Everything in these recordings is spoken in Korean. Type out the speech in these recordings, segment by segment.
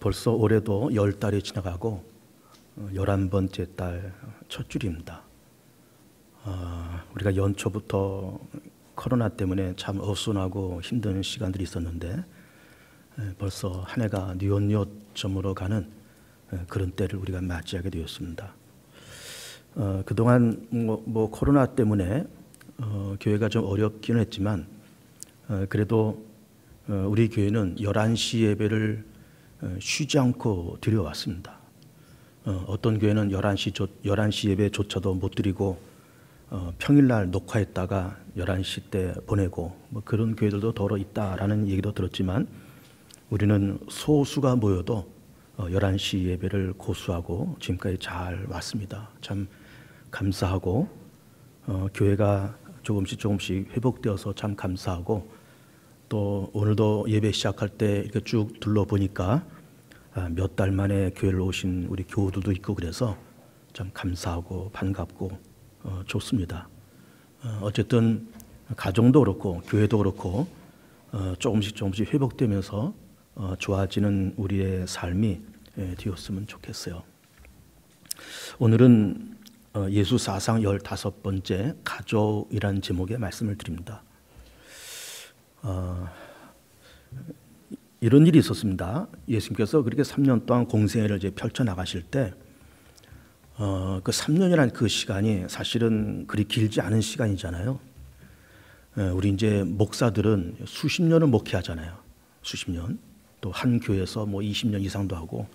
벌써 올해도 10달이 지나가고 11번째 달 첫 줄입니다. 우리가 연초부터 코로나 때문에 참 어수선하고 힘든 시간들이 있었는데 벌써 한 해가 뉘엿뉘엿점으로 가는 그런 때를 우리가 맞이하게 되었습니다. 그동안 뭐 코로나 때문에 교회가 좀 어렵기는 했지만 그래도 우리 교회는 11시 예배를 쉬지 않고 드려왔습니다. 어떤 교회는 11시 예배조차도 못 드리고 평일날 녹화했다가 11시 때 보내고 뭐 그런 교회들도 더러 있다라는 얘기도 들었지만 우리는 소수가 모여도 11시 예배를 고수하고 지금까지 잘 왔습니다. 참 감사하고 교회가 조금씩 회복되어서 참 감사하고 또 오늘도 예배 시작할 때 이렇게 쭉 둘러보니까 몇 달 만에 교회를 오신 우리 교우들도 있고 그래서 참 감사하고 반갑고 좋습니다. 어쨌든 가정도 그렇고 교회도 그렇고 조금씩 회복되면서 좋아지는 우리의 삶이 되었으면 좋겠어요. 오늘은 예수 사상 15번째 가족이라는 제목의 말씀을 드립니다. 이런 일이 있었습니다. 예수님께서 그렇게 3년 동안 공생애를 이제 펼쳐나가실 때 그 3년이라는 그 시간이 사실은 그리 길지 않은 시간이잖아요. 우리 이제 목사들은 수십 년을 목회하잖아요. 수십 년. 또 한 교회에서 뭐 20년 이상도 하고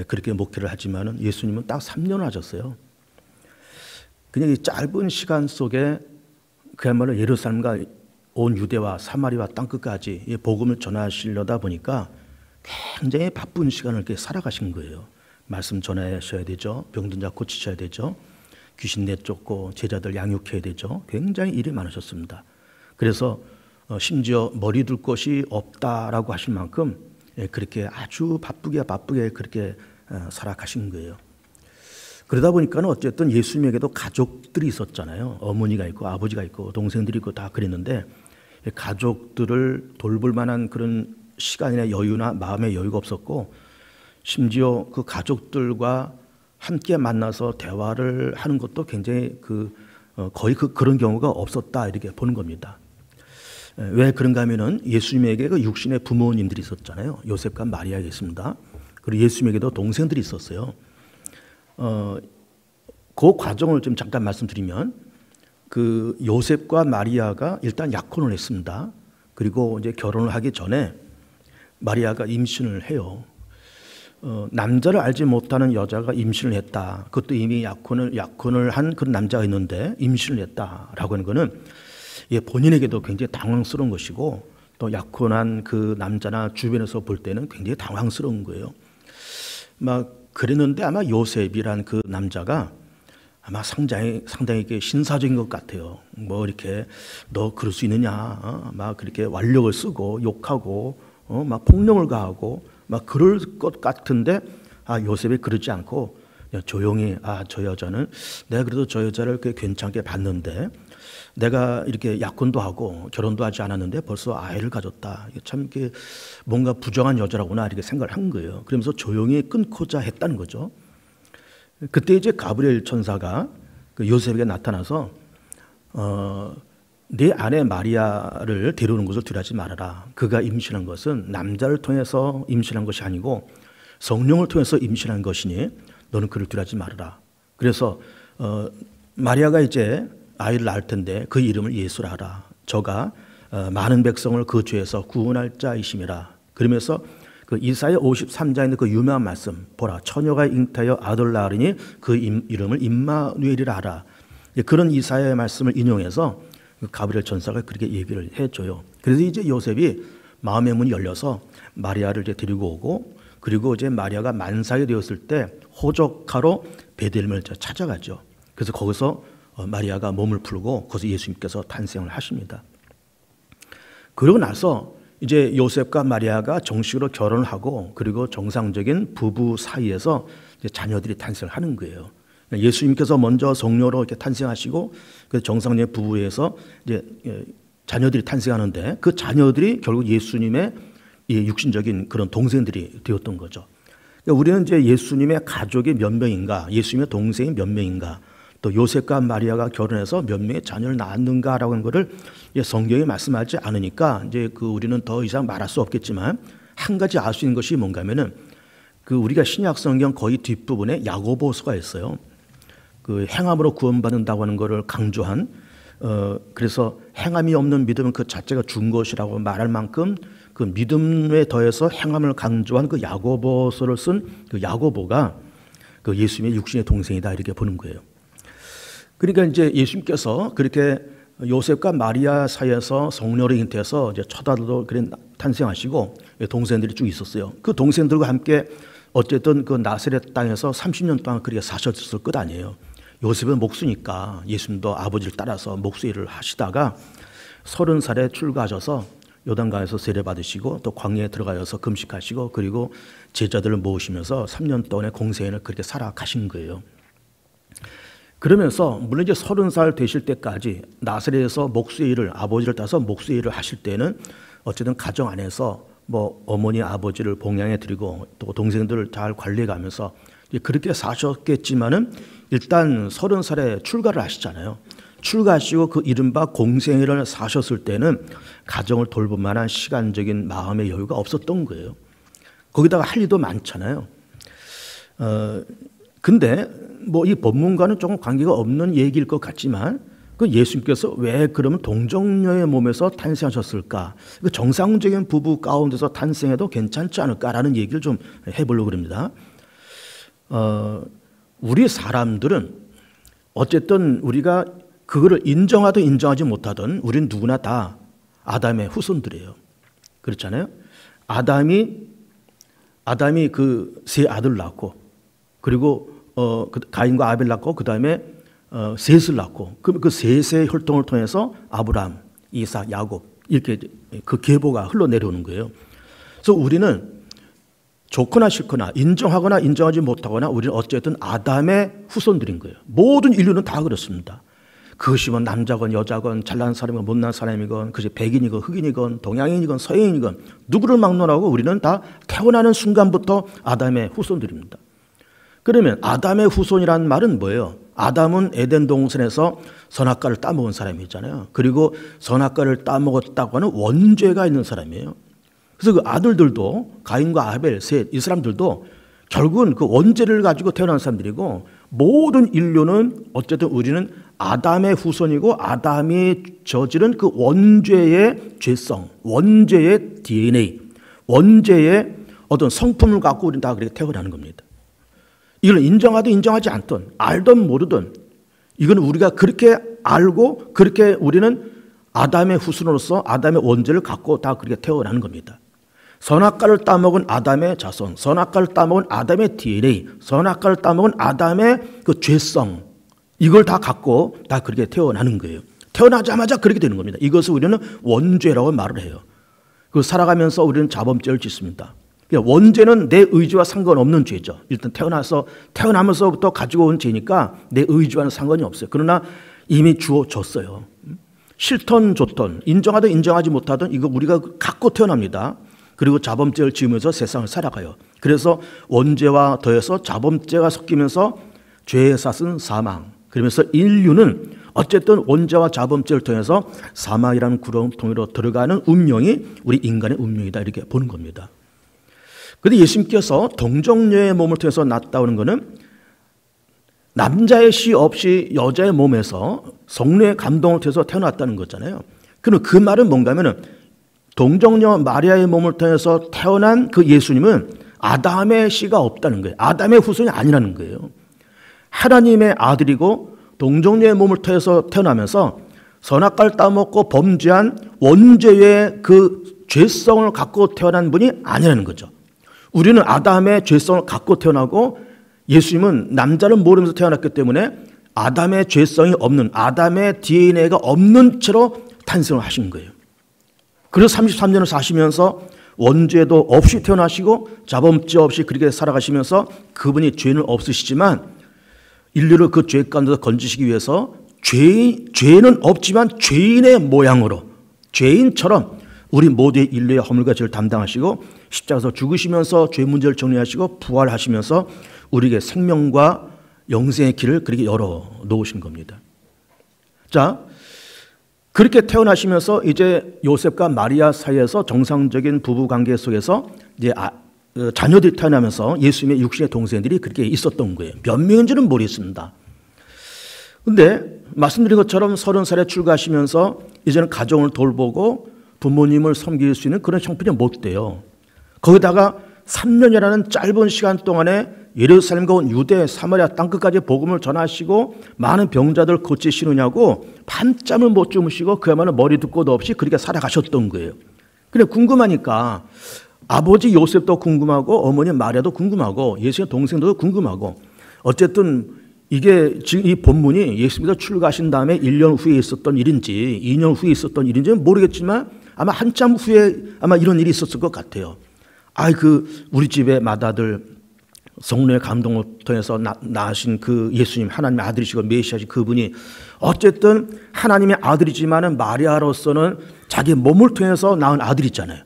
그렇게 목회를 하지만은 예수님은 딱 3년을 하셨어요. 그냥 이 짧은 시간 속에 그야말로 예루살렘과 온 유대와 사마리아 땅끝까지 복음을 전하시려다 보니까 굉장히 바쁜 시간을 이렇게 살아가신 거예요. 말씀 전하셔야 되죠. 병든 자 고치셔야 되죠. 귀신 내쫓고 제자들 양육해야 되죠. 굉장히 일이 많으셨습니다. 그래서 심지어 머리 둘 곳이 없다라고 하실 만큼 그렇게 아주 바쁘게 그렇게 살아가신 거예요. 그러다 보니까는 어쨌든 예수님에게도 가족들이 있었잖아요. 어머니가 있고 아버지가 있고 동생들이 있고 다 그랬는데 가족들을 돌볼 만한 그런 시간이나 여유나 마음의 여유가 없었고 심지어 그 가족들과 함께 만나서 대화를 하는 것도 굉장히 거의 그런 경우가 없었다 이렇게 보는 겁니다. 왜 그런가 하면은 예수님에게 그 육신의 부모님들이 있었잖아요. 요셉과 마리아가 있습니다. 그리고 예수님에게도 동생들이 있었어요. 그 과정을 좀 잠깐 말씀드리면 그 요셉과 마리아가 일단 약혼을 했습니다. 그리고 이제 결혼을 하기 전에 마리아가 임신을 해요. 남자를 알지 못하는 여자가 임신을 했다. 그것도 이미 약혼을 한 그런 남자가 있는데 임신을 했다라고 하는 거는 본인에게도 굉장히 당황스러운 것이고 또 약혼한 그 남자나 주변에서 볼 때는 굉장히 당황스러운 거예요. 막 그랬는데 아마 요셉이란 그 남자가 아마 상당히 신사적인 것 같아요. 뭐 이렇게 너 그럴 수 있느냐, 막 그렇게 완력을 쓰고 욕하고 막 폭력을 가하고 막 그럴 것 같은데 요셉이 그러지 않고 조용히 저 여자는 내가 그래도 저 여자를 괜찮게 봤는데 내가 이렇게 약혼도 하고 결혼도 하지 않았는데 벌써 아이를 가졌다. 참 뭔가 부정한 여자라구나 이렇게 생각을 한 거예요. 그러면서 조용히 끊고자 했다는 거죠. 그때 이제 가브리엘 천사가 그 요셉에게 나타나서 네 아내 마리아를 데려오는 것을 두려워하지 말아라. 그가 임신한 것은 남자를 통해서 임신한 것이 아니고 성령을 통해서 임신한 것이니 너는 그를 두려워하지 말아라. 그래서 마리아가 이제 아이를 낳을 텐데 그 이름을 예수라 하라. 저가 많은 백성을 그 죄에서 구원할 자이심이라. 그러면서 그 이사야 53장에 있는 그 유명한 말씀 보라 처녀가 잉태하여 아들 낳으리니 그 이름을 임마누엘이라 하라. 그런 이사야의 말씀을 인용해서 가브리엘 천사가 그렇게 얘기를 해줘요. 그래서 이제 요셉이 마음의 문이 열려서 마리아를 이제 데리고 오고 그리고 이제 마리아가 만삭이 되었을 때 호적하러 베들레헴을 찾아가죠. 그래서 거기서 마리아가 몸을 풀고 거기서 예수님께서 탄생을 하십니다. 그러고 나서 이제 요셉과 마리아가 정식으로 결혼을 하고 그리고 정상적인 부부 사이에서 이제 자녀들이 탄생을 하는 거예요. 예수님께서 먼저 성녀로 이렇게 탄생하시고 그 정상적인 부부에서 이제 자녀들이 탄생하는데 그 자녀들이 결국 예수님의 이 육신적인 그런 동생들이 되었던 거죠. 그러니까 우리는 이제 예수님의 가족이 몇 명인가, 예수님의 동생이 몇 명인가, 또 요셉과 마리아가 결혼해서 몇 명의 자녀를 낳았는가라고 하는 것을 성경이 말씀하지 않으니까 이제 우리는 더 이상 말할 수 없겠지만 한 가지 알 수 있는 것이 뭔가면은 우리가 신약 성경 거의 뒷부분에 야고보서가 있어요. 행함으로 구원받는다고 하는 것을 강조한, 그래서 행함이 없는 믿음은 그 자체가 죽은 것이라고 말할 만큼 그 믿음에 더해서 행함을 강조한 그 야고보서를 쓴 그 야고보가 예수님의 육신의 동생이다 이렇게 보는 거예요. 그러니까 이제 예수님께서 그렇게 요셉과 마리아 사이에서 성령으로 잉태해서 이제 첫 아들도 그래 탄생하시고 동생들이 쭉 있었어요. 그 동생들과 함께 어쨌든 그 나사렛 땅에서 30년 동안 그렇게 사셨을 것 아니에요. 요셉은 목수니까 예수님도 아버지를 따라서 목수 일을 하시다가 30살에 출가하셔서 요단강에서 세례받으시고 또 광야에 들어가셔서 금식하시고 그리고 제자들을 모으시면서 3년 동안의 공생애를 그렇게 살아가신 거예요. 그러면서 물론 이제 30살 되실 때까지 나사렛에서 목수의 일을, 아버지를 따라서 목수의 일을 하실 때는 어쨌든 가정 안에서 뭐 어머니 아버지를 봉양해 드리고 또 동생들을 잘 관리해 가면서 그렇게 사셨겠지만은 일단 30살에 출가를 하시잖아요. 출가하시고 그 이른바 공생애를 사셨을 때는 가정을 돌볼 만한 시간적인 마음의 여유가 없었던 거예요. 거기다가 할 일도 많잖아요. 근데 뭐 이 본문과는 조금 관계가 없는 얘기일 것 같지만 그 예수님께서 왜 그러면 동정녀의 몸에서 탄생하셨을까? 그 정상적인 부부 가운데서 탄생해도 괜찮지 않을까라는 얘기를 좀 해보려고 합니다. 우리 사람들은 어쨌든 우리가 그거를 인정하든 인정하지 못하든 우리는 누구나 다 아담의 후손들이에요. 그렇잖아요. 아담이 그 세 아들 낳고 그리고 가인과 아벨 낳고 그 다음에 셋을 낳고 그 셋의 혈통을 통해서 아브라함, 이삭, 야곱 이렇게 그 계보가 흘러내려오는 거예요. 그래서 우리는 좋거나 싫거나 인정하거나 인정하지 못하거나 우리는 어쨌든 아담의 후손들인 거예요. 모든 인류는 다 그렇습니다. 그것이 뭐 남자건 여자건 잘난 사람이건 못난 사람이건 그것이 백인이건 흑인이건 동양인이건 서양인이건 누구를 막론하고 우리는 다 태어나는 순간부터 아담의 후손들입니다. 그러면 아담의 후손이라는 말은 뭐예요? 아담은 에덴 동산에서 선악과를 따먹은 사람이잖아요. 그리고 선악과를 따먹었다고 하는 원죄가 있는 사람이에요. 그래서 그 아들들도 가인과 아벨, 셋, 이 사람들도 결국은 그 원죄를 가지고 태어난 사람들이고 모든 인류는 어쨌든 우리는 아담의 후손이고 아담이 저지른 그 원죄의 죄성, 원죄의 DNA, 원죄의 어떤 성품을 갖고 우리는 다 그렇게 태어나는 겁니다. 이걸 인정하든 인정하지 않든 알든 모르든 이건 우리가 그렇게 알고 그렇게 우리는 아담의 후손으로서 아담의 원죄를 갖고 다 그렇게 태어나는 겁니다. 선악과를 따먹은 아담의 자손, 선악과를 따먹은 아담의 DNA, 선악과를 따먹은 아담의 그 죄성 이걸 다 갖고 다 그렇게 태어나는 거예요. 태어나자마자 그렇게 되는 겁니다. 이것을 우리는 원죄라고 말을 해요. 그 살아가면서 우리는 자범죄를 짓습니다. 원죄는 내 의지와 상관없는 죄죠. 일단 태어나면서부터 가지고 온 죄니까 내 의지와는 상관이 없어요. 그러나 이미 주어졌어요. 싫던 좋던 인정하든 인정하지 못하든 이거 우리가 갖고 태어납니다. 그리고 자범죄를 지으면서 세상을 살아가요. 그래서 원죄와 더해서 자범죄가 섞이면서 죄의 삭은 사망. 그러면서 인류는 어쨌든 원죄와 자범죄를 통해서 사망이라는 구렁텅이로 들어가는 운명이 우리 인간의 운명이다 이렇게 보는 겁니다. 그런데 예수님께서 동정녀의 몸을 통해서 났다는 것은 남자의 씨 없이 여자의 몸에서 성령의 감동을 통해서 태어났다는 거잖아요. 그럼 그 말은 뭔가 하면은 동정녀 마리아의 몸을 통해서 태어난 그 예수님은 아담의 씨가 없다는 거예요. 아담의 후손이 아니라는 거예요. 하나님의 아들이고 동정녀의 몸을 통해서 태어나면서 선악과를 따먹고 범죄한 원죄의 그 죄성을 갖고 태어난 분이 아니라는 거죠. 우리는 아담의 죄성을 갖고 태어나고 예수님은 남자를 모르면서 태어났기 때문에 아담의 죄성이 없는 아담의 DNA가 없는 채로 탄생을 하신 거예요. 그래서 33년을 사시면서 원죄도 없이 태어나시고 자범죄 없이 그렇게 살아가시면서 그분이 죄는 없으시지만 인류를 그 죄 가운데서 건지시기 위해서 죄는 없지만 죄인의 모양으로 죄인처럼 우리 모두의 인류의 허물과 죄를 담당하시고 십자가에서 죽으시면서 죄 문제를 정리하시고 부활하시면서 우리에게 생명과 영생의 길을 그렇게 열어 놓으신 겁니다. 자, 그렇게 태어나시면서 이제 요셉과 마리아 사이에서 정상적인 부부 관계 속에서 이제 자녀들이 태어나면서 예수님의 육신의 동생들이 그렇게 있었던 거예요. 몇 명인지는 모르겠습니다. 근데 말씀드린 것처럼 30살에 출가하시면서 이제는 가정을 돌보고 부모님을 섬길 수 있는 그런 형편이 못 돼요. 거기다가 3년이라는 짧은 시간 동안에 예루살렘과 온 유대, 사마리아 땅끝까지 복음을 전하시고 많은 병자들 고치시느냐고 밤잠을 못 주무시고 그야말로 머리도 끝도 없이 그렇게 살아가셨던 거예요. 그래 궁금하니까 아버지 요셉도 궁금하고 어머니 마리아도 궁금하고 예수의 동생도 궁금하고 어쨌든 이게 지금 이 본문이 예수님께서 출가하신 다음에 1년 후에 있었던 일인지 2년 후에 있었던 일인지는 모르겠지만 아마 한참 후에 아마 이런 일이 있었을 것 같아요. 우리 집의 맏아들 성령의 감동을 통해서 낳으신 그 예수님 하나님의 아들이시고 메시아신 그분이 어쨌든 하나님의 아들이지만은 마리아로서는 자기 몸을 통해서 낳은 아들이잖아요.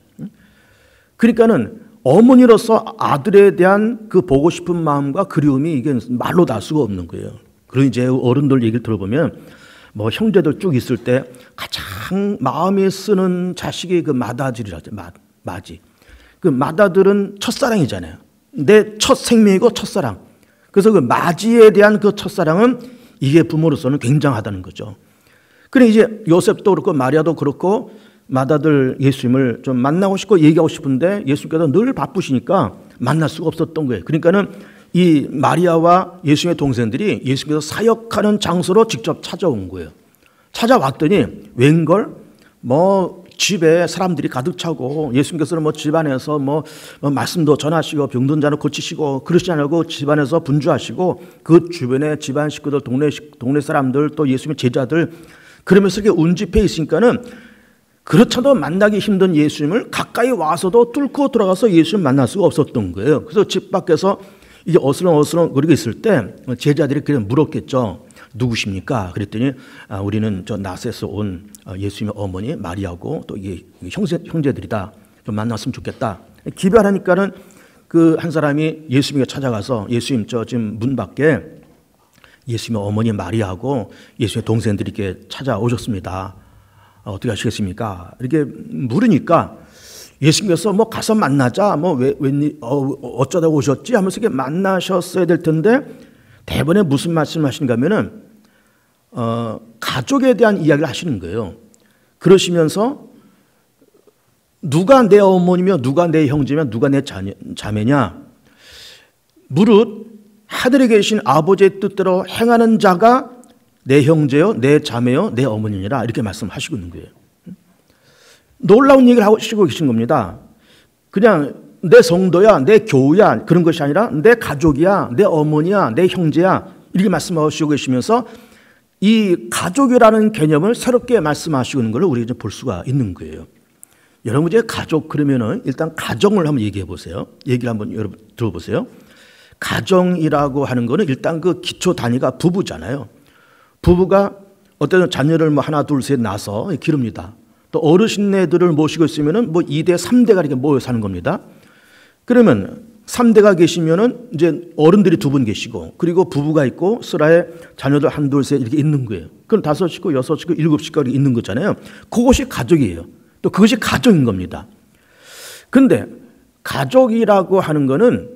그러니까는 어머니로서 아들에 대한 그 보고 싶은 마음과 그리움이 이게 말로 다 수가 없는 거예요. 그리고 이제 어른들 얘기를 들어보면 뭐 형제들 쭉 있을 때 가장 마음에 쓰는 자식이 그 맏아들이라죠. 맏이. 그 맏아들은 첫사랑이잖아요. 내 첫 생명이고 첫사랑. 그래서 그 맏이에 대한 그 첫사랑은 이게 부모로서는 굉장하다는 거죠. 그래 이제 요셉도 그렇고 마리아도 그렇고 맏아들 예수님을 좀 만나고 싶고 얘기하고 싶은데 예수님께서 늘 바쁘시니까 만날 수가 없었던 거예요. 그러니까는 이 마리아와 예수님의 동생들이 예수님께서 사역하는 장소로 직접 찾아온 거예요. 찾아왔더니 웬걸 뭐 집에 사람들이 가득 차고 예수님께서는 뭐 집안에서 뭐 말씀도 전하시고 병든 자를 고치시고 그러시지 않고 집안에서 분주하시고 그 주변에 집안 식구들 동네 사람들 또 예수님의 제자들 그러면서 이렇게 운집해 있으니까는 그렇잖아도 만나기 힘든 예수님을 가까이 와서도 뚫고 들어가서 예수님 만날 수가 없었던 거예요. 그래서 집 밖에서 이제 어슬렁어슬렁 그러고 있을 때 제자들이 그냥 물었겠죠. 누구십니까? 그랬더니 우리는 저 나사렛에서 온 예수님의 어머니 마리아고 또 이게 형제들이다. 좀 만났으면 좋겠다. 기별하니까는 그 한 사람이 예수님께 찾아가서 예수님 저 지금 문 밖에 예수님의 어머니 마리아하고 예수님의 동생들이 이렇게 찾아오셨습니다. 어떻게 하시겠습니까? 이렇게 물으니까 예수님께서 뭐 가서 만나자, 뭐 어쩌다 오셨지 하면서 이렇게 만나셨어야 될 텐데 대번에 무슨 말씀을 하시는가 하면은 가족에 대한 이야기를 하시는 거예요. 그러시면서 누가 내 어머니며 누가 내 형제며 누가 내 자매냐? 무릇 하늘에 계신 아버지의 뜻대로 행하는 자가 내 형제요, 내 자매요, 내 어머니니라 이렇게 말씀하시고 있는 거예요. 놀라운 얘기를 하시고 계신 겁니다. 그냥 내 성도야, 내 교우야 그런 것이 아니라 내 가족이야, 내 어머니야, 내 형제야 이렇게 말씀하시고 계시면서 이 가족이라는 개념을 새롭게 말씀하시고 있는 걸 우리가 볼 수가 있는 거예요. 여러분 이제 가족 그러면은 일단 가정을 한번 얘기해 보세요. 얘기를 한번 여러분 들어보세요. 가정이라고 하는 거는 일단 그 기초 단위가 부부잖아요. 부부가 어떤 자녀를 뭐 하나 둘 셋 낳아서 기릅니다. 또 어르신네들을 모시고 있으면은 뭐 2대 3대가 이렇게 모여 사는 겁니다. 그러면 3대가 계시면은 이제 어른들이 2분 계시고 그리고 부부가 있고 슬하에 자녀들 한 둘 셋 이렇게 있는 거예요. 그럼 5식구, 6식구, 7식구가 이렇게 있는 거잖아요. 그것이 가족이에요. 또 그것이 가정인 겁니다. 근데 가족이라고 하는 거는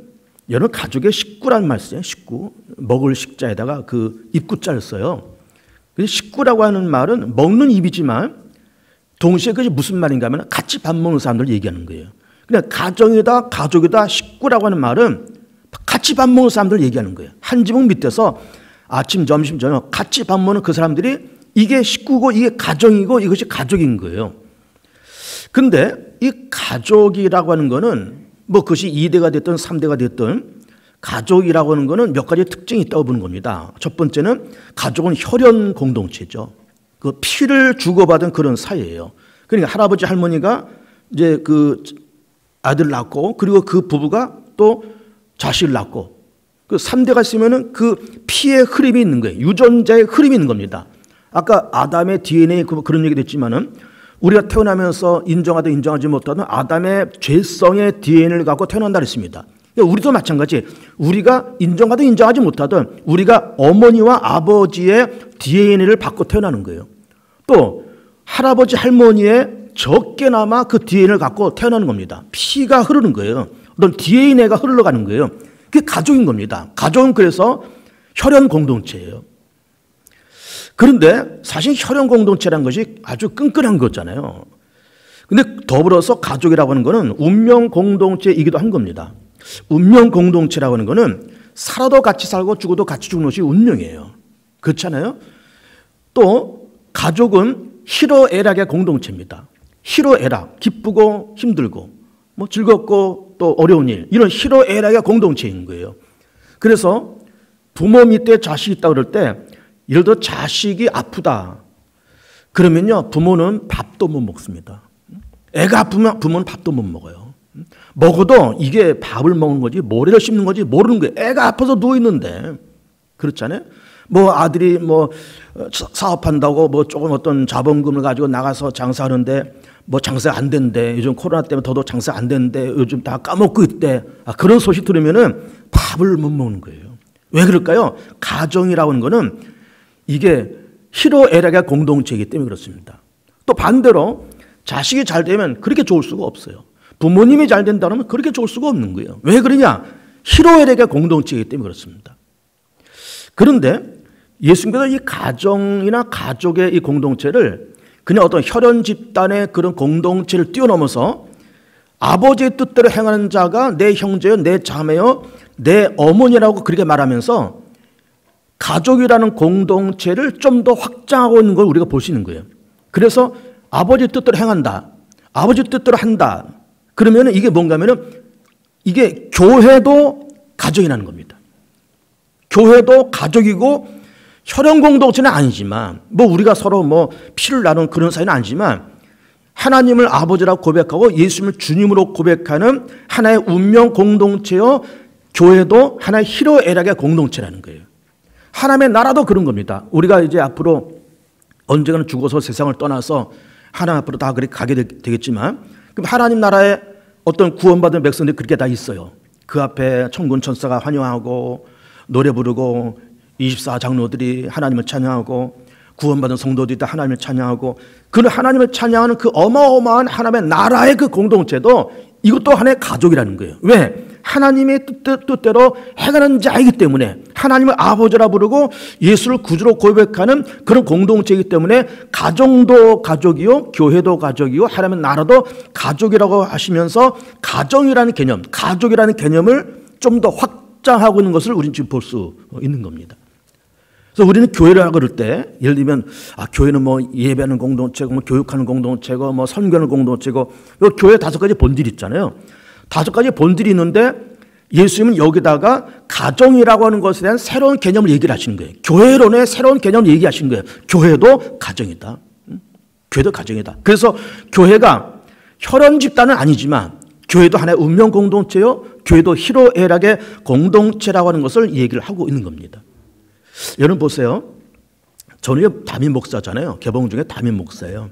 여러분 가족의 식구란 말 쓰잖아요. 식구. 먹을 식자에다가 그 입구자를 써요. 식구라고 하는 말은 먹는 입이지만 동시에 그것이 무슨 말인가 하면 같이 밥 먹는 사람들 얘기하는 거예요. 그냥 가정이다, 가족이다, 식구라고 하는 말은 같이 밥 먹는 사람들 얘기하는 거예요. 한 지붕 밑에서 아침, 점심, 저녁 같이 밥 먹는 그 사람들이 이게 식구고 이게 가정이고 이것이 가족인 거예요. 근데 이 가족이라고 하는 거는 뭐 그것이 2대가 됐든 3대가 됐든 가족이라고 하는 거는 몇 가지 특징이 있다고 보는 겁니다. 첫 번째는 가족은 혈연 공동체죠. 그 피를 주고받은 그런 사이예요. 그러니까 할아버지 할머니가 이제 그 아들 낳고 그리고 그 부부가 또 자식을 낳고 그 3대가 있으면은 그 피의 흐름이 있는 거예요. 유전자의 흐름이 있는 겁니다. 아까 아담의 DNA 그런 얘기도 했지만은 우리가 태어나면서 인정하든 인정하지 못하든 아담의 죄성의 DNA를 갖고 태어난다 그랬습니다. 우리도 마찬가지. 우리가 인정하든 인정하지 못하든 우리가 어머니와 아버지의 DNA를 받고 태어나는 거예요. 또 할아버지 할머니의 적게나마 그 DNA를 갖고 태어나는 겁니다. 피가 흐르는 거예요. 어떤 DNA가 흘러가는 거예요. 그게 가족인 겁니다. 가족은 그래서 혈연 공동체예요. 그런데 사실 혈연 공동체라는 것이 아주 끈끈한 거잖아요. 근데 더불어서 가족이라고 하는 것은 운명 공동체이기도 한 겁니다. 운명 공동체라고 하는 것은 살아도 같이 살고 죽어도 같이 죽는 것이 운명이에요. 그렇잖아요? 또 가족은 희로애락의 공동체입니다. 희로애락, 기쁘고 힘들고 뭐 즐겁고 또 어려운 일, 이런 희로애락의 공동체인 거예요. 그래서 부모 밑에 자식이 있다 그럴 때 예를 들어 자식이 아프다 그러면요, 부모는 밥도 못 먹습니다. 애가 아프면 부모는 밥도 못 먹어요. 먹어도 이게 밥을 먹는 거지 모래를 씹는 거지 모르는 거예요. 애가 아파서 누워있는데. 그렇잖아요. 뭐 아들이 뭐 사업한다고 뭐 조금 어떤 자본금을 가지고 나가서 장사하는데 뭐 장사가 안 된대. 요즘 코로나 때문에 더더욱 장사 안 된대. 요즘 다 까먹고 있대. 그런 소식 들으면은 밥을 못 먹는 거예요. 왜 그럴까요? 가정이라고 하는 거는 이게 희로애락의 공동체이기 때문에 그렇습니다. 또 반대로 자식이 잘 되면 그렇게 좋을 수가 없어요. 부모님이 잘 된다면 그렇게 좋을 수가 없는 거예요. 왜 그러냐? 희로애락의 공동체이기 때문에 그렇습니다. 그런데 예수님께서 이 가정이나 가족의 이 공동체를 그냥 어떤 혈연 집단의 그런 공동체를 뛰어넘어서 아버지의 뜻대로 행하는 자가 내 형제요, 내 자매요, 내 어머니라고 그렇게 말하면서 가족이라는 공동체를 좀 더 확장하고 있는 걸 우리가 볼 수 있는 거예요. 그래서 아버지 뜻대로 행한다. 아버지 뜻대로 한다. 그러면 이게 뭔가 하면은 이게 교회도 가족이라는 겁니다. 교회도 가족이고 혈연 공동체는 아니지만 뭐 우리가 서로 뭐 피를 나눈 그런 사이는 아니지만 하나님을 아버지라고 고백하고 예수님을 주님으로 고백하는 하나의 운명 공동체요, 교회도 하나의 희로애락의 공동체라는 거예요. 하나님의 나라도 그런 겁니다. 우리가 이제 앞으로 언젠가는 죽어서 세상을 떠나서 하나님 앞으로 다 그렇게 가게 되겠지만 그럼 하나님 나라에 어떤 구원받은 백성들이 그렇게 다 있어요. 그 앞에 천군 천사가 환영하고 노래 부르고 24장로들이 하나님을 찬양하고 구원받은 성도들이 다 하나님을 찬양하고 그 하나님을 찬양하는 그 어마어마한 하나님의 나라의 그 공동체도 이것도 하나의 가족이라는 거예요. 왜? 하나님의 뜻대로 행하는 자이기 때문에 하나님을 아버지라 부르고 예수를 구주로 고백하는 그런 공동체이기 때문에 가정도 가족이요, 교회도 가족이요, 하나님의 나라도 가족이라고 하시면서 가정이라는 개념, 가족이라는 개념을 좀 더 확장하고 있는 것을 우리는 지금 볼 수 있는 겁니다. 그래서 우리는 교회를 하고 그럴 때 예를 들면 교회는 뭐 예배하는 공동체고 뭐 교육하는 공동체고 뭐 선교하는 공동체고 교회 5가지 본질이 있잖아요. 5가지 본질이 있는데 예수님은 여기다가 가정이라고 하는 것에 대한 새로운 개념을 얘기를 하시는 거예요. 교회론의 새로운 개념을 얘기하시는 거예요. 교회도 가정이다. 교회도 가정이다. 그래서 교회가 혈연 집단은 아니지만 교회도 하나의 운명 공동체요, 교회도 희로애락의 공동체라고 하는 것을 얘기를 하고 있는 겁니다. 여러분 보세요. 저는 담임 목사잖아요. 개봉 중에 담임 목사예요.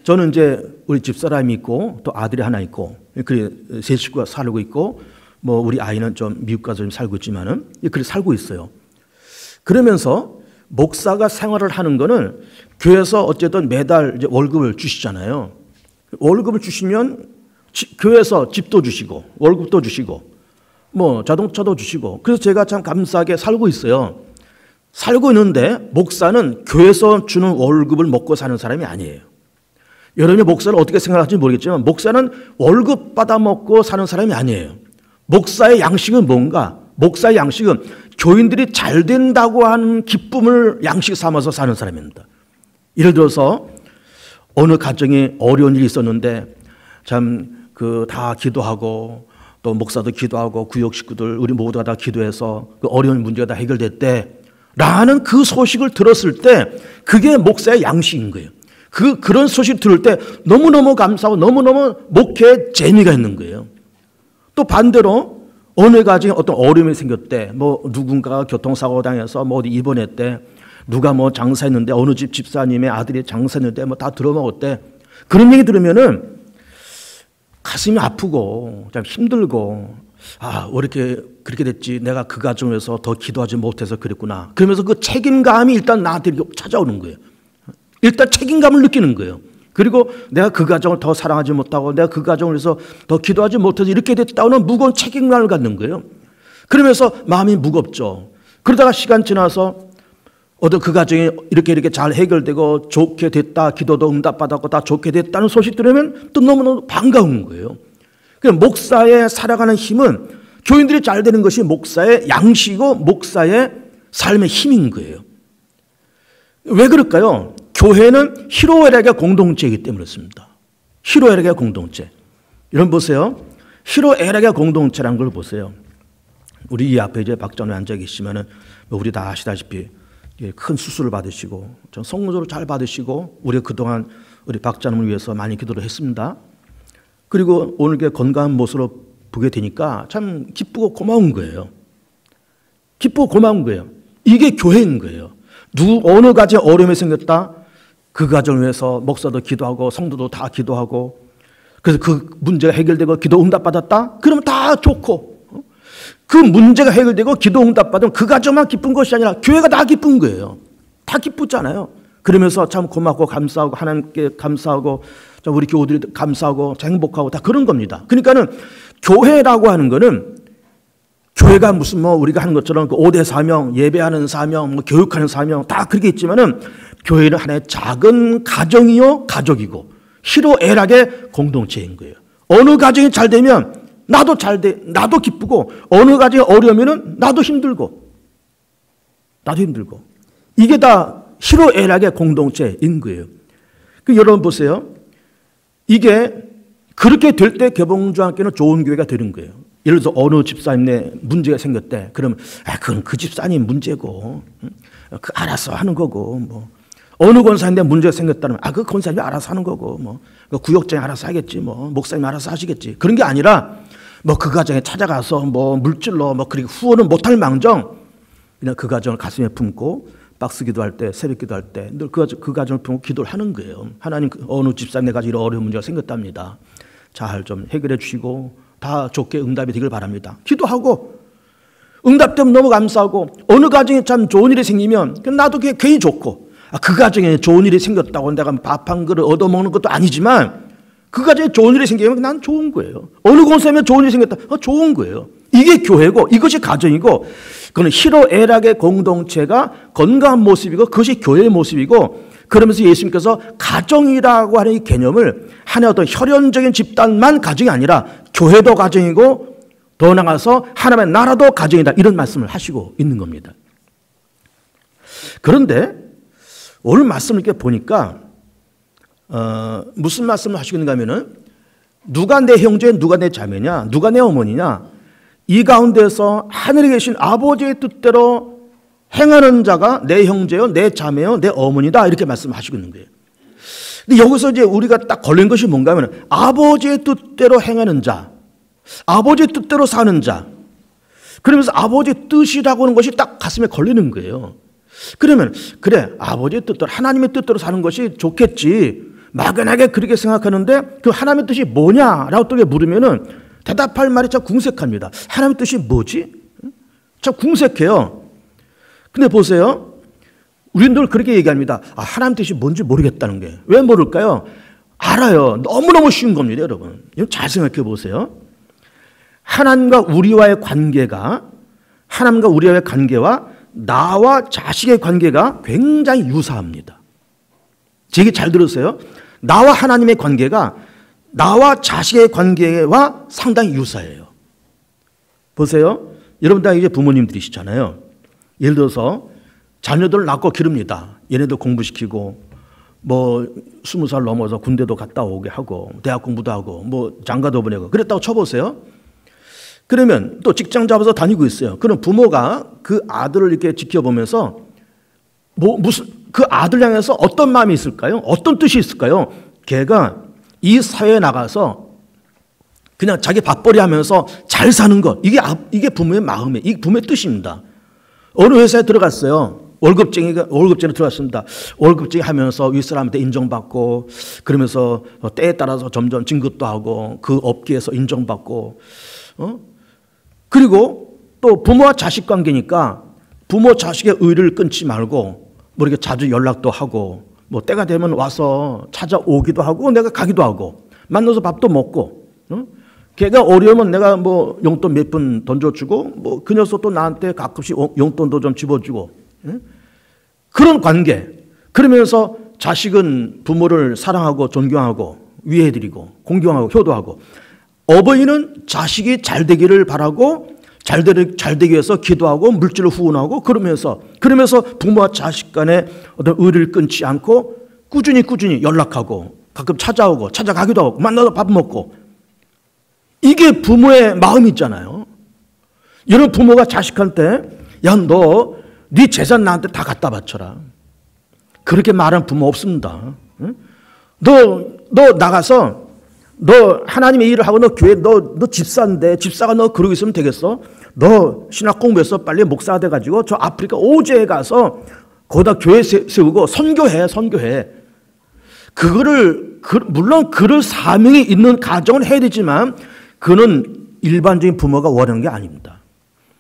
저는 이제 우리 집사람이 있고 또 아들이 하나 있고 그 세 식구가 살고 있고 뭐 우리 아이는 좀 미국 가서 좀 살고 있지만은 그렇게 살고 있어요. 그러면서 목사가 생활을 하는 거는 교회에서 어쨌든 매달 이제 월급을 주시잖아요. 월급을 주시면 교회에서 집도 주시고 월급도 주시고 뭐 자동차도 주시고 그래서 제가 참 감사하게 살고 있어요. 살고 있는데 목사는 교회에서 주는 월급을 먹고 사는 사람이 아니에요. 여러분이 목사를 어떻게 생각할지 모르겠지만 목사는 월급 받아 먹고 사는 사람이 아니에요. 목사의 양식은 뭔가? 목사의 양식은 교인들이 잘 된다고 하는 기쁨을 양식 삼아서 사는 사람입니다. 예를 들어서 어느 가정에 어려운 일이 있었는데 참 그 다 기도하고 또 목사도 기도하고 구역 식구들 우리 모두가 다 기도해서 그 어려운 문제가 다 해결됐대 라는 그 소식을 들었을 때 그게 목사의 양식인 거예요. 그런 소식 들을 때 너무너무 감사하고 너무너무 목회에 재미가 있는 거예요. 또 반대로 어느 가정에 어떤 어려움이 생겼대. 뭐 누군가가 교통사고 당해서 뭐 어디 입원했대. 누가 뭐 장사했는데 어느 집 집사님의 아들이 장사했는데 뭐 다 들어먹었대. 그런 얘기 들으면은 가슴이 아프고 참 힘들고 왜 이렇게 그렇게 됐지? 내가 그 가정에서 더 기도하지 못해서 그랬구나. 그러면서 그 책임감이 일단 나한테 찾아오는 거예요. 일단 책임감을 느끼는 거예요. 그리고 내가 그 가정을 더 사랑하지 못하고 내가 그 가정을 위해서 더 기도하지 못해서 이렇게 됐다는 무거운 책임감을 갖는 거예요. 그러면서 마음이 무겁죠. 그러다가 시간 지나서 그 가정이 이렇게 잘 해결되고 좋게 됐다, 기도도 응답받았고 다 좋게 됐다는 소식 들으면 또 너무너무 반가운 거예요. 목사의 살아가는 힘은 교인들이 잘 되는 것이 목사의 양식이고 목사의 삶의 힘인 거예요. 왜 그럴까요? 교회는 희로애락의 공동체이기 때문에 그렇습니다. 희로애락의 공동체. 여러분 보세요. 희로애락의 공동체라는 걸 보세요. 우리 이 앞에 이제 박전에 앉아 계시면은 우리 다 아시다시피 큰 수술을 받으시고 전 성도를 잘 받으시고 우리가 그동안 우리 박자님을 위해서 많이 기도를 했습니다. 그리고 오늘 건강한 모습으로 보게 되니까 참 기쁘고 고마운 거예요. 기쁘고 고마운 거예요. 이게 교회인 거예요. 어느 가지 어려움이 생겼다. 그 가정을 위해서 목사도 기도하고 성도도 다 기도하고 그래서 그 문제가 해결되고 기도 응답받았다. 그러면 다 좋고 그 문제가 해결되고 기도 응답받으면 그 가정만 기쁜 것이 아니라 교회가 다 기쁜 거예요. 다 기쁘잖아요. 그러면서 참 고맙고 감사하고 하나님께 감사하고 우리 교우들이 감사하고 행복하고 다 그런 겁니다. 그러니까는 교회라고 하는 거는 교회가 무슨 우리가 하는 것처럼 그 5대 사명, 예배하는 사명, 교육하는 사명 다 그렇게 있지만은 교회는 하나의 작은 가정이요 가족이고 희로애락의 공동체인 거예요. 어느 가정이 잘 되면 나도 잘 돼, 나도 기쁘고 어느 가정이 어려우면은 나도 힘들고 이게 다 희로애락의 공동체인 거예요. 여러분 보세요. 이게 그렇게 될 때 개봉주한테는 좋은 교회가 되는 거예요. 예를 들어서 어느 집사님네 문제가 생겼대. 그러면 그건 그 집사님 문제고 알아서 하는 거고 어느 권사님네 문제가 생겼다면 그 권사님이 알아서 하는 거고 그 구역장이 알아서 하겠지 목사님이 알아서 하시겠지. 그런 게 아니라 그 가정에 찾아가서 물질로 그렇게 후원은 못할 망정 그냥 그 가정을 가슴에 품고 박스 기도할 때 새벽 기도할 때 늘 그 가정을 품고 기도를 하는 거예요. 하나님 어느 집사님네 가지고 이런 어려운 문제가 생겼답니다. 잘 좀 해결해 주시고 다 좋게 응답이 되길 바랍니다. 기도하고 응답되면 너무 감사하고 어느 가정에 참 좋은 일이 생기면 나도 그게 괜히 좋고 그 가정에 좋은 일이 생겼다고 내가 밥 한 그릇 얻어먹는 것도 아니지만 그 가정에 좋은 일이 생기면 난 좋은 거예요. 어느 곳에 좋은 일이 생겼다. 좋은 거예요. 이게 교회고 이것이 가정이고 그건 희로애락의 공동체가 건강한 모습이고 그것이 교회의 모습이고 그러면서 예수님께서 가정이라고 하는 이 개념을 하나의 어떤 혈연적인 집단만 가정이 아니라 교회도 가정이고 더 나아가서 하나님의 나라도 가정이다 이런 말씀을 하시고 있는 겁니다. 그런데 오늘 말씀을 이렇게 보니까 무슨 말씀을 하시고 있는가 하면은 누가 내 형제 누가 내 자매냐 누가 내 어머니냐 이 가운데서 하늘에 계신 아버지의 뜻대로 행하는 자가 내 형제요 내 자매요 내 어머니다 이렇게 말씀하시고 있는 거예요. 근데 여기서 이제 우리가 딱 걸린 것이 뭔가 하면 아버지의 뜻대로 행하는 자 아버지의 뜻대로 사는 자 그러면서 아버지의 뜻이라고 하는 것이 딱 가슴에 걸리는 거예요. 그러면 그래 아버지의 뜻대로 하나님의 뜻대로 사는 것이 좋겠지 막연하게 그렇게 생각하는데 그 하나님의 뜻이 뭐냐라고 또 물으면은 대답할 말이 참 궁색합니다. 하나님의 뜻이 뭐지? 참 궁색해요. 근데 보세요. 우리는 늘 그렇게 얘기합니다. 하나님 뜻이 뭔지 모르겠다는 게. 왜 모를까요? 알아요. 너무너무 쉬운 겁니다, 여러분. 잘 생각해 보세요. 하나님과 우리와의 관계가 나와 자식의 관계가 굉장히 유사합니다. 제 얘기 잘 들으세요. 나와 하나님의 관계가 나와 자식의 관계와 상당히 유사해요. 보세요. 여러분 다 이제 부모님들이시잖아요. 예를 들어서 자녀들을 낳고 기릅니다. 얘네들 공부시키고 20살 넘어서 군대도 갔다 오게 하고 대학 공부도 하고 장가도 보내고 그랬다고 쳐보세요. 그러면 또 직장 잡아서 다니고 있어요. 그럼 부모가 그 아들을 이렇게 지켜보면서 그 아들 향해서 어떤 마음이 있을까요? 어떤 뜻이 있을까요? 걔가 이 사회에 나가서 그냥 자기 밥벌이 하면서 잘 사는 것 이게 부모의 마음이에요. 이게 부모의 뜻입니다. 어느 회사에 들어갔어요. 월급쟁이로 들어왔습니다. 월급쟁이 하면서 윗사람한테 인정받고 그러면서 때에 따라서 점점 진급도 하고 그 업계에서 인정받고 그리고 또 부모와 자식 관계니까 부모 자식의 의리를 끊지 말고 뭐 이렇게 자주 연락도 하고 뭐 때가 되면 와서 찾아오기도 하고 내가 가기도 하고 만나서 밥도 먹고 걔가 어려우면 내가 뭐 용돈 몇 푼 던져주고 뭐 그 녀석도 나한테 가끔씩 용돈도 좀 집어주고 그런 관계. 그러면서 자식은 부모를 사랑하고 존경하고 위해드리고 공경하고 효도하고 어버이는 자식이 잘 되기를 바라고 잘 되기 위해서 기도하고 물질을 후원하고 그러면서 부모와 자식 간의 어떤 의리를 끊지 않고 꾸준히 연락하고 가끔 찾아오고 찾아가기도 하고 만나서 밥 먹고 이게 부모의 마음이 있잖아요. 이런 부모가 자식한테 야, 너 네 재산 나한테 다 갖다 바쳐라. 그렇게 말하는 부모 없습니다. 너 나가서 너 하나님의 일을 하고 너 교회 너 집사인데 집사가 너 그러고 있으면 되겠어? 너 신학 공부해서 빨리 목사가 돼가지고 저 아프리카 오제에 가서 거기다 교회 세우고 선교해. 그거를 물론 그럴 사명이 있는 가정을 해야 되지만 그는 일반적인 부모가 원하는 게 아닙니다.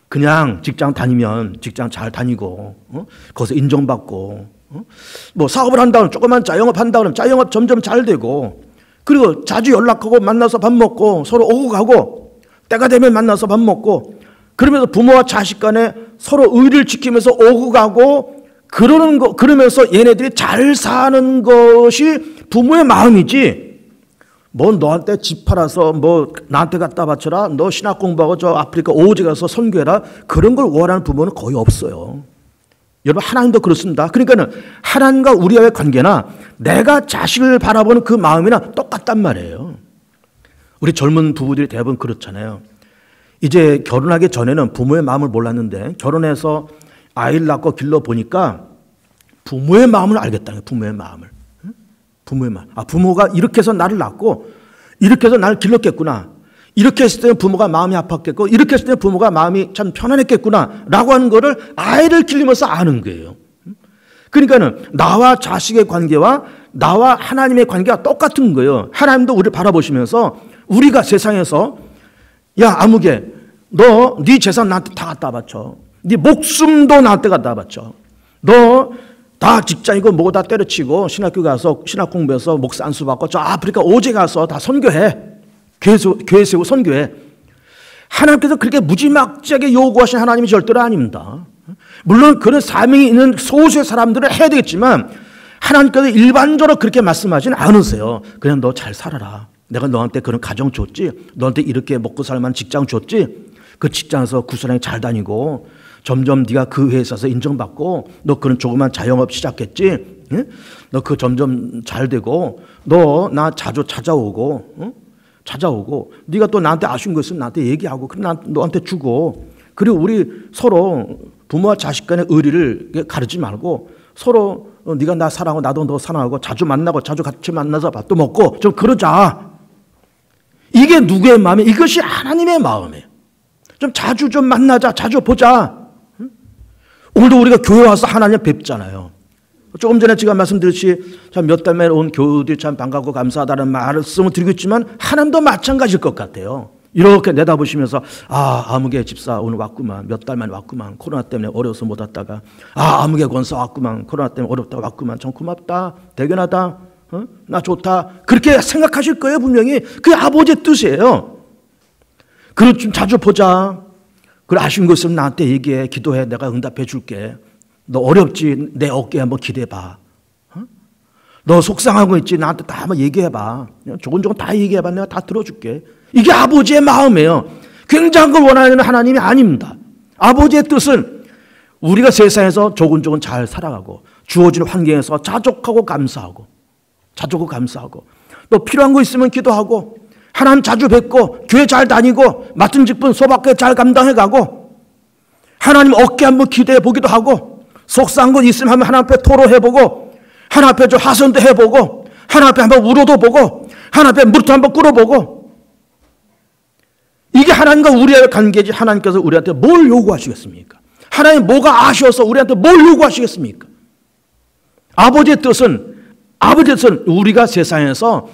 그냥 직장 다니면 직장 잘 다니고 거기서 인정받고 뭐 사업을 한다면 조그만 자영업 한다 그러면 자영업 점점 잘 되고 그리고 자주 연락하고 만나서 밥 먹고 서로 오고 가고 때가 되면 만나서 밥 먹고 그러면서 부모와 자식 간에 서로 의리를 지키면서 오고 가고 그러면서 얘네들이 잘 사는 것이 부모의 마음이지 뭐 너한테 집 팔아서 뭐 나한테 갖다 바쳐라 너 신학 공부하고 저 아프리카 오지 가서 선교해라 그런 걸 원하는 부모는 거의 없어요. 여러분 하나님도 그렇습니다. 그러니까는 하나님과 우리와의 관계나 내가 자식을 바라보는 그 마음이나 똑같단 말이에요. 우리 젊은 부부들이 대부분 그렇잖아요. 이제 결혼하기 전에는 부모의 마음을 몰랐는데 결혼해서 아이를 낳고 길러보니까 부모의 마음을 알겠다는 거예요. 부모의 마음을. 부모의 마음. 부모가 이렇게 해서 나를 낳고 이렇게 해서 나를 길렀겠구나. 이렇게 했을 때는 부모가 마음이 아팠겠고 이렇게 했을 때는 부모가 마음이 참 편안했겠구나 라고 하는 거를 아이를 길리면서 아는 거예요. 그러니까는 나와 자식의 관계와 나와 하나님의 관계가 똑같은 거예요. 하나님도 우리를 바라보시면서 우리가 세상에서 야 아무개 너 네 재산 나한테 다 갖다 바쳐. 네 목숨도 나한테 갖다 바쳐. 너 다 직장이고 뭐고 다 때려치고 신학교 가서 신학 공부해서 목사 안수 받고 저 아프리카 오제 가서 다 선교해. 교회 세우고 선교해. 하나님께서 그렇게 무지막지하게 요구하신 하나님이 절대로 아닙니다. 물론 그런 사명이 있는 소수의 사람들은 해야 되겠지만 하나님께서 일반적으로 그렇게 말씀하지는 않으세요. 그냥 너 잘 살아라. 내가 너한테 그런 가정 줬지. 너한테 이렇게 먹고 살만한 직장 줬지. 그 직장에서 구수하게 잘 다니고 점점 네가 그 회사에서 인정받고 너 그런 조그만 자영업 시작했지. 응? 너 그 점점 잘 되고 너 나 자주 찾아오고 응? 찾아오고 네가 또 나한테 아쉬운 거 있으면 나한테 얘기하고 그럼 너한테 주고 그리고 우리 서로 부모와 자식 간의 의리를 가르치지 말고 서로 네가 나 사랑하고 나도 너 사랑하고 자주 만나고 자주 같이 만나서 밥도 먹고 좀 그러자. 이게 누구의 마음이에요? 이것이 하나님의 마음이에요. 좀 자주 좀 만나자. 자주 보자. 오늘도 우리가 교회 와서 하나님 뵙잖아요. 조금 전에 제가 말씀드렸듯이 참 몇 달 만에 온 교우들이 참 반갑고 감사하다는 말씀을 드리고 있지만 하나님도 마찬가지일 것 같아요. 이렇게 내다보시면서 아무개 집사 오늘 왔구만. 몇 달 만에 왔구만. 코로나 때문에 어려워서 못 왔다가 아무개 권사 왔구만. 코로나 때문에 어렵다 왔구만. 참 고맙다. 대견하다. 나 좋다. 그렇게 생각하실 거예요. 분명히. 그게 아버지의 뜻이에요. 그리고 좀 자주 보자. 그래 아쉬운 거 있으면 나한테 얘기해. 기도해. 내가 응답해 줄게. 너 어렵지? 내 어깨에 한번 기대봐. 너 속상한 거 있지? 나한테 다 한번 얘기해봐. 조곤조곤 다 얘기해봐. 내가 다 들어줄게. 이게 아버지의 마음이에요. 굉장한 걸 원하는 하나님이 아닙니다. 아버지의 뜻은 우리가 세상에서 조곤조곤 잘 살아가고 주어진 환경에서 자족하고 감사하고 또 필요한 거 있으면 기도하고 하나님 자주 뵙고 교회 잘 다니고 맡은 직분 소박하게 잘 감당해가고 하나님 어깨 한번 기대해 보기도 하고 속상한 것 있으면 하나님 앞에 토로해보고 하나님 앞에 좀 하선도 해보고 하나님 앞에 한번 울어도 보고 하나님 앞에 무릎 한번 꿇어보고 이게 하나님과 우리의 관계지 하나님께서 우리한테 뭘 요구하시겠습니까? 하나님 뭐가 아쉬워서 우리한테 뭘 요구하시겠습니까? 아버지의 뜻은 우리가 세상에서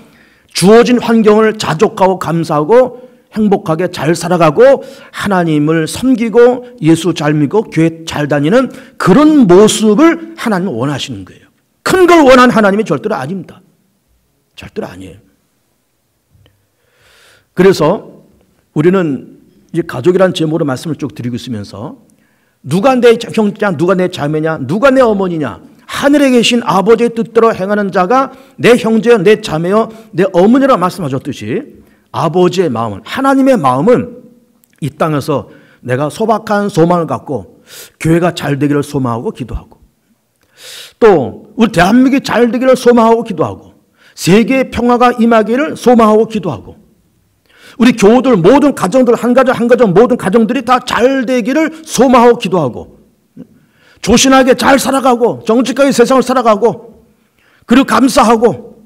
주어진 환경을 자족하고 감사하고 행복하게 잘 살아가고 하나님을 섬기고 예수 잘 믿고 교회 잘 다니는 그런 모습을 하나님은 원하시는 거예요. 큰 걸 원하는 하나님이 절대로 아닙니다. 절대로 아니에요. 그래서 우리는 이제 가족이라는 제목으로 말씀을 쭉 드리고 있으면서 누가 내 형제냐, 누가 내 자매냐, 누가 내 어머니냐, 하늘에 계신 아버지의 뜻대로 행하는 자가 내 형제여, 내 자매여, 내 어머니라 말씀하셨듯이 아버지의 마음은, 하나님의 마음은 이 땅에서 내가 소박한 소망을 갖고 교회가 잘 되기를 소망하고 기도하고, 또 우리 대한민국이 잘 되기를 소망하고 기도하고, 세계의 평화가 임하기를 소망하고 기도하고, 우리 교우들 모든 가정들 한 가정 모든 가정들이 다 잘 되기를 소망하고 기도하고, 조신하게 잘 살아가고 정직하게 세상을 살아가고, 그리고 감사하고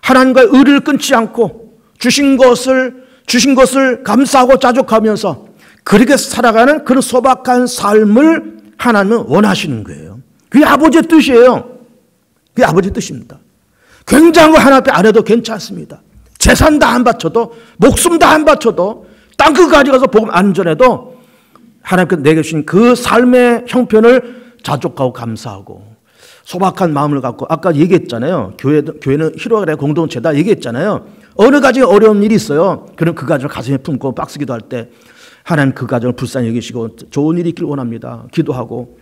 하나님과의 의리를 끊지 않고 주신 것을 감사하고 자족하면서 그렇게 살아가는 그런 소박한 삶을 하나님은 원하시는 거예요. 그게 아버지의 뜻이에요. 그게 아버지의 뜻입니다. 굉장한 거 하나 앞에 안 해도 괜찮습니다. 재산 다 안 바쳐도, 목숨 다 안 바쳐도, 땅끝까지 가서 복음 안 전해도 하나님께서 내게 주신 그 삶의 형편을 자족하고 감사하고 소박한 마음을 갖고, 아까 얘기했잖아요. 교회는 희로가 공동체다 얘기했잖아요. 어느 가정에 어려운 일이 있어요. 그럼 그 가정을 가슴에 품고 박스 기도할 때 하나님 그 가정을 불쌍히 여기시고 좋은 일이 있길 원합니다. 기도하고,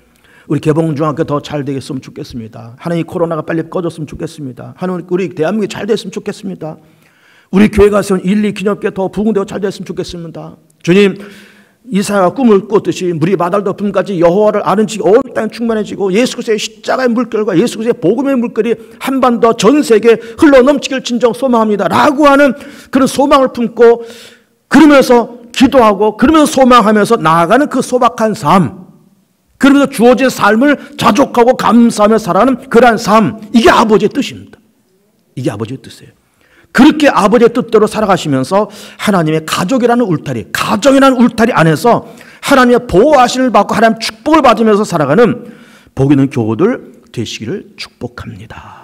우리 개봉중학교 더 잘 되겠으면 좋겠습니다. 하나님 코로나가 빨리 꺼졌으면 좋겠습니다. 하나님 우리 대한민국이 잘 됐으면 좋겠습니다. 우리 교회가 세운 1.2 기념교회 더 부흥되고 잘 됐으면 좋겠습니다. 주님, 이사야가 꿈을 꿨듯이 물이 바다를 덮음까지 여호와를 아는 지식이 온 땅에 충만해지고 예수 그리스도의 십자가의 물결과 예수 그리스도의 복음의 물결이 한반 더 전 세계에 흘러넘치길 진정 소망합니다 라고 하는 그런 소망을 품고, 그러면서 기도하고 그러면서 소망하면서 나아가는 그 소박한 삶, 그러면서 주어진 삶을 자족하고 감사하며 살아가는 그러한 삶, 이게 아버지의 뜻입니다. 이게 아버지의 뜻이에요. 그렇게 아버지의 뜻대로 살아가시면서 하나님의 가족이라는 울타리, 가정이라는 울타리 안에서 하나님의 보호하심을 받고 하나님의 축복을 받으면서 살아가는 복 있는 교우들 되시기를 축복합니다.